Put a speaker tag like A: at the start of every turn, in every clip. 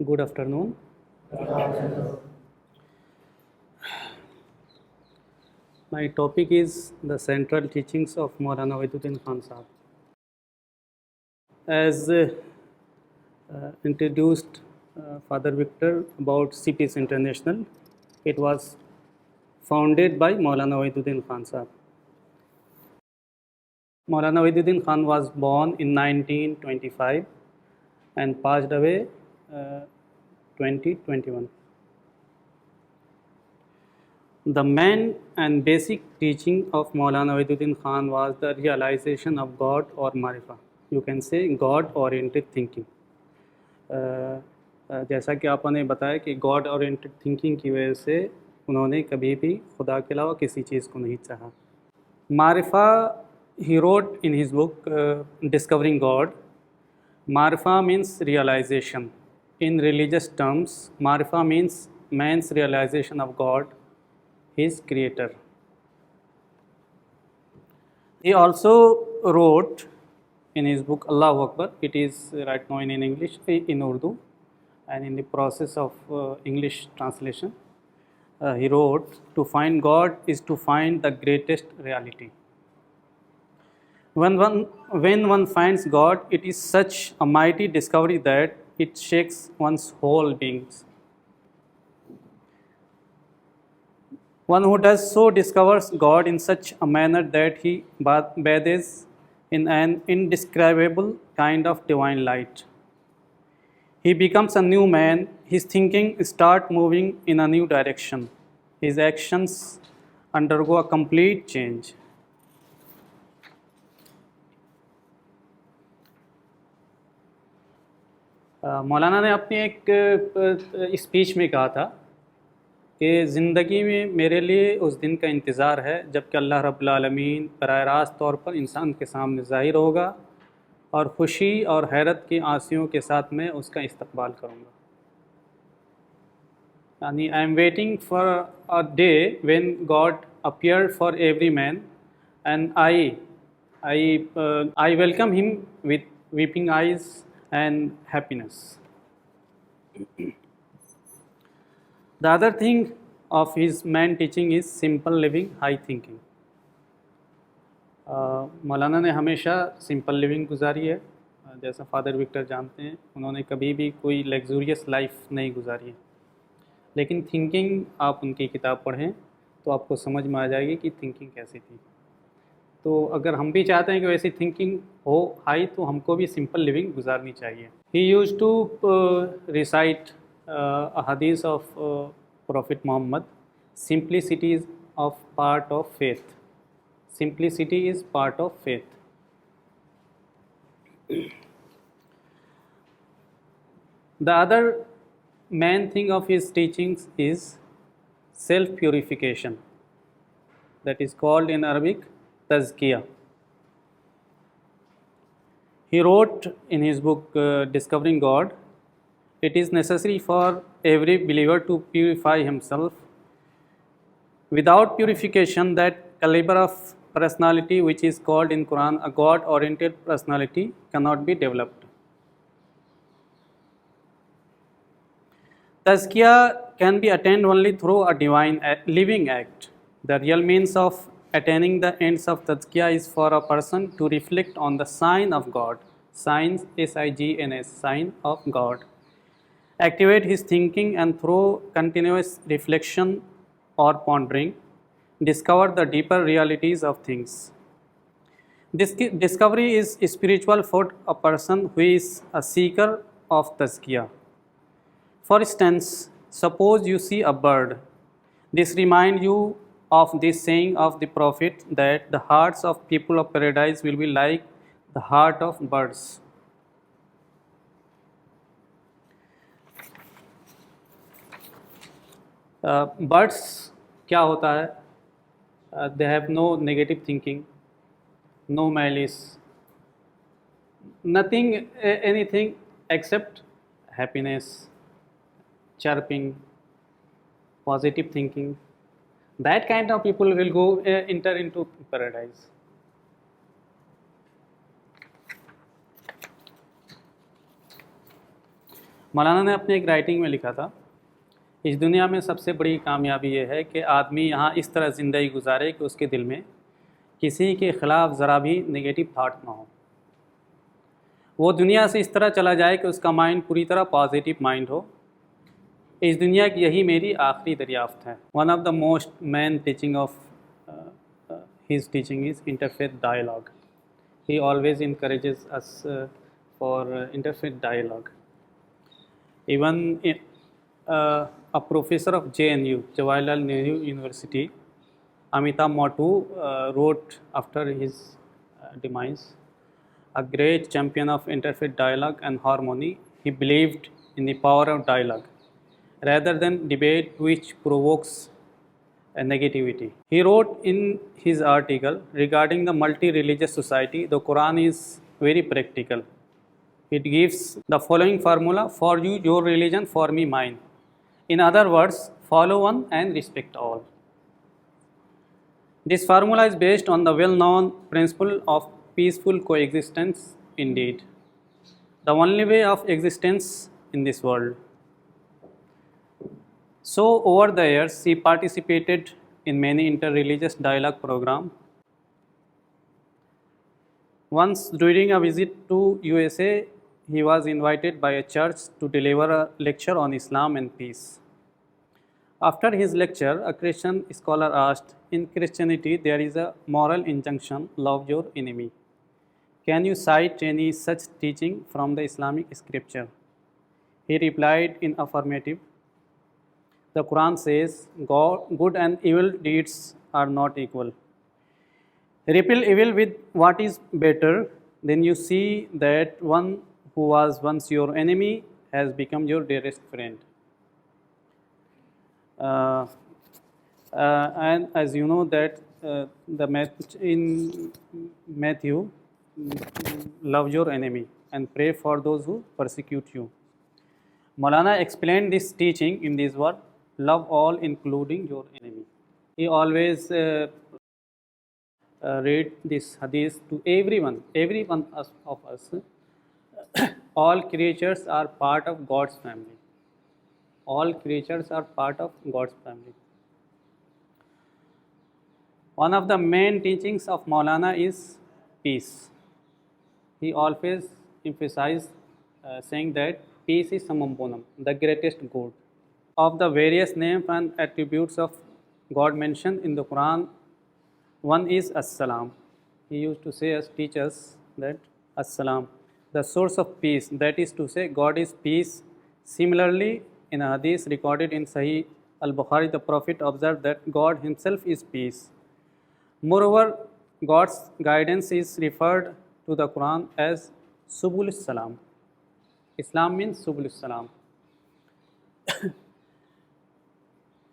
A: Good afternoon. My topic is the central teachings of Maulana Waiduddin Khan Sahab. As introduced Father Victor about CPS International, it was founded by Maulana Waiduddin Khan Sahab. Maulana Waiduddin Khan was born in 1925 and passed away 2021. The main and basic teaching of Maulana Waiduddin Khan was the realization of God or Marifa. You can say God oriented thinking. जैसा कि आपने बताया कि God oriented thinking की वजह से उन्होंने कभी भी खुदा के अलावा किसी चीज़ को नहीं चाहा. मारिफा he wrote in his book Discovering God. Marifa means realization. In religious terms, Marifa means man's realization of God, his creator. He also wrote in his book Allahu Akbar. It is right now in English, in Urdu, and in the process of English translation. He wrote, to find God is to find the greatest reality. When one finds God, it is such a mighty discovery that it shakes one's whole beings. One who does so discovers God in such a manner that he bathes in an indescribable kind of divine light. He becomes a new man. His thinking starts moving in a new direction. His actions undergo a complete change. मौलाना ने अपनी एक speech में कहा था कि ज़िंदगी में मेरे लिए उस दिन का इंतज़ार है जबकि अल्लाह रब्बुल आलमीन बराह रास्त तौर पर इंसान के सामने ज़ाहिर होगा और ख़ुशी और हैरत की आंसुओं के साथ मैं उसका इस्तक़बाल करूँगा. यानी I am waiting for a day when God appear for every man and I welcome him with weeping eyes and happiness. The other thing of his main teaching is simple living, high thinking. मौलाना ने हमेशा simple living गुजारी है. जैसा father Victor जानते हैं, उन्होंने कभी भी कोई लग्जूरियस लाइफ नहीं गुजारी है. लेकिन थिंकिंग आप उनकी किताब पढ़ें तो आपको समझ में आ जाएगी कि थिंकिंग कैसी थी. तो अगर हम भी चाहते हैं कि वैसी थिंकिंग हो हाई तो हमको भी सिंपल लिविंग गुजारनी चाहिए. He used to recite a hadith of prophet Muhammad, simplicity is of part of faith. Simplicity is part of faith. The other main thing of his teachings is self purification, that is called in Arabic Tazkiyah. He wrote in his book Discovering God, it is necessary for every believer to purify himself. Without purification, that caliber of personality which is called in Quran a God-oriented personality cannot be developed. Tazkiyah can be attained only through a divine living act. The real means of attaining the ends of Tazkiyah is for a person to reflect on the sign of God, signs, S-I-G-N-S, sign of God. Activate his thinking and through continuous reflection or pondering, discover the deeper realities of things. This discovery is spiritual for a person who is a seeker of Tazkiyah. For instance, suppose you see a bird. This reminds you of this saying of the Prophet that the hearts of people of paradise will be like the heart of birds. Birds क्या होता है? They have no negative thinking, no malice, nothing, anything except happiness, chirping, positive thinking. That kind of people will go enter into paradise. مولانا نے اپنے ایک writing میں لکھا تھا، اس دنیا میں سب سے بڑی کامیابی یہ ہے کہ آدمی یہاں اس طرح زندگی گزارے کہ اس کے دل میں کسی کے خلاف ذرا بھی نگیٹو تھاٹ نہ ہو. وہ دنیا سے اس طرح چلا جائے کہ اس کا مائنڈ پوری طرح پازیٹیو مائنڈ ہو. اس دنیا کی یہی میری آخری دریافت ہے. One of the most men teaching of his teaching is interfaith dialogue. He always encourages us for interfaith dialogue. Even a professor of JNU, Jawaharlal Nehru University, Amitabh Mottu, wrote after his demise, a great champion of interfaith dialogue and harmony. He believed in the power of dialogue rather than debate which provokes negativity. He wrote in his article regarding the multi-religious society, the Quran is very practical. It gives the following formula: for you your religion, for me mine. In other words, follow one and respect all. This formula is based on the well-known principle of peaceful coexistence indeed, the only way of existence in this world. So over the years, he participated in many inter-religious dialogue programs. Once during a visit to USA, he was invited by a church to deliver a lecture on Islam and peace. After his lecture, a Christian scholar asked, in Christianity there is a moral injunction, love your enemy. Can you cite any such teaching from the Islamic scripture? He replied in affirmative. The Quran says, good and evil deeds are not equal. Repel evil with what is better, then you see that one who was once your enemy has become your dearest friend. And as you know that in Matthew, love your enemy and pray for those who persecute you. Maulana explained this teaching in these words: love all, including your enemy. He always read this hadith to everyone of us. All creatures are part of God's family. All creatures are part of God's family. One of the main teachings of Maulana is peace. He always emphasized saying that peace is summum bonum, the greatest good. Of the various names and attributes of God mentioned in the Quran, one is As-Salam. He used to say, as teach us, that As-Salam, the source of peace, that is to say, God is peace. Similarly, in a hadith recorded in Sahih al-Bukhari, the Prophet observed that God himself is peace. Moreover, God's guidance is referred to the Quran as Subul Salam. Islam means Subul Salam.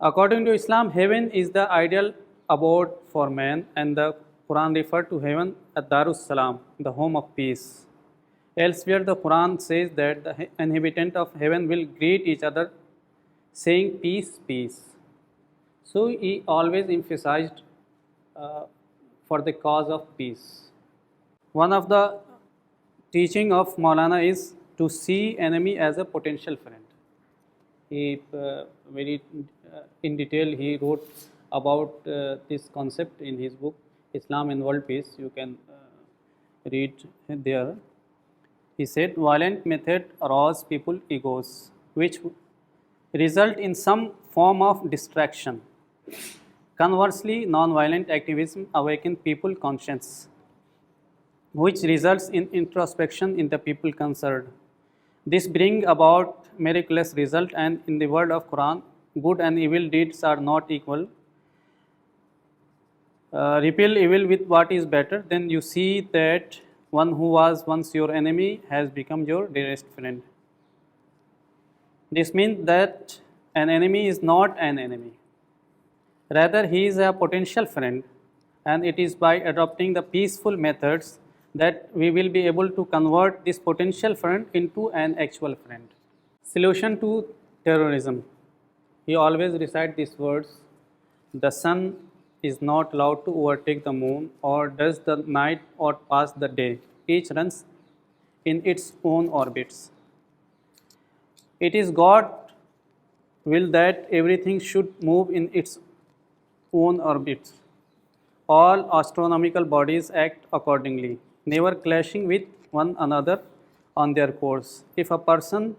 A: According to Islam, heaven is the ideal abode for man, and the Quran referred to heaven as Darus Salam, the home of peace. Elsewhere, the Quran says that the inhabitant of heaven will greet each other saying peace, peace. So he always emphasized for the cause of peace. One of the teaching of Maulana is to see enemy as a potential friend. He very in detail he wrote about this concept in his book Islam and World Peace. You can read there. He said, violent method arouse people egos, which result in some form of distraction. Conversely, non-violent activism awaken people conscience, which results in introspection in the people concerned. This brings about miraculous result, and in the word of Quran, good and evil deeds are not equal. Repel evil with what is better, then you see that one who was once your enemy has become your dearest friend. This means that an enemy is not an enemy. Rather, he is a potential friend, and it is by adopting the peaceful methods that we will be able to convert this potential friend into an actual friend. Solution to terrorism. He always recites these words: the sun is not allowed to overtake the moon, or does the night or pass the day. Each runs in its own orbits. It is God will that everything should move in its own orbits. All astronomical bodies act accordingly, never clashing with one another on their course. If a person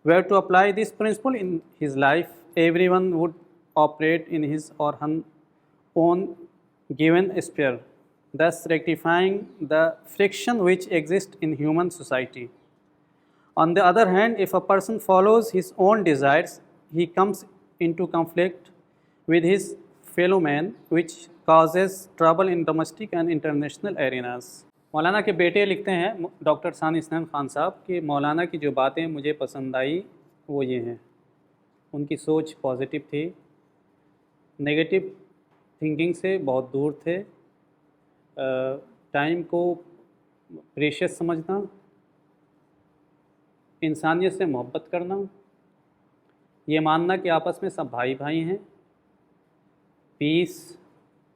A: were to apply this principle in his life, everyone would operate in his or her own given sphere, thus rectifying the friction which exists in human society. On the other hand, if a person follows his own desires, he comes into conflict with his fellow man, which causes trouble in domestic and international arenas. مولانا کے بیٹے لکھتے ہیں doctor ثانی اسنان خان صاحب کہ مولانا کی جو باتیں مجھے پسند آئی وہ یہ ہیں. ان کی سوچ پازیٹیو تھی، نگیٹو تھنکنگ سے بہت دور تھے، ٹائم کو پریشیس سمجھنا، انسانیت سے محبت کرنا، یہ ماننا کہ آپس میں سب بھائی بھائی ہیں، پیس،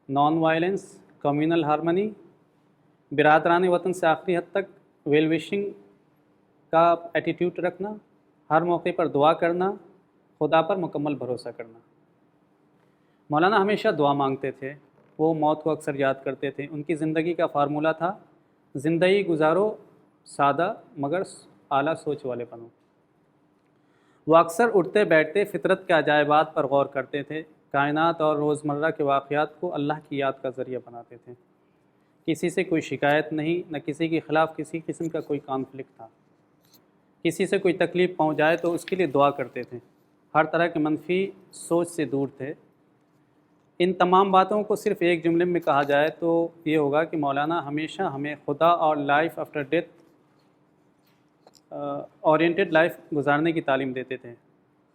A: نان وائلنس، کمیونل ہارمنی، برادران وطن سے آخری حد تک ویل وشنگ کا ایٹیٹیوڈ رکھنا، ہر موقع پر دعا کرنا، خدا پر مکمل بھروسہ کرنا. مولانا ہمیشہ دعا مانگتے تھے، وہ موت کو اکثر یاد کرتے تھے. ان کی زندگی کا فارمولہ تھا زندگی گزارو سادہ مگر اعلیٰ سوچ والے بنو. وہ اکثر اٹھتے بیٹھتے فطرت کے عجائبات پر غور کرتے تھے، کائنات اور روزمرہ کے واقعات کو اللہ کی یاد کا ذریعہ بناتے تھے. کسی سے کوئی شکایت نہیں، نہ کسی کے خلاف کسی قسم کا کوئی کانفلکٹ تھا. کسی سے کوئی تکلیف پہنچ جائے تو اس کے لیے دعا کرتے تھے. ہر طرح کے منفی سوچ سے دور تھے. ان تمام باتوں کو صرف ایک جملے میں کہا جائے تو یہ ہوگا کہ مولانا ہمیشہ ہمیں خدا اور life after death oriented life گزارنے کی تعلیم دیتے تھے.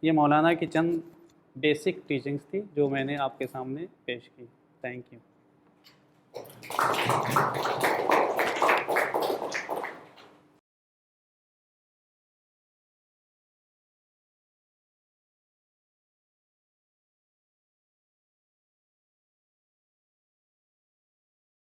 A: یہ مولانا کی چند بیسک ٹیچنگز تھی جو میں نے آپ کے سامنے پیش کی. Thank you.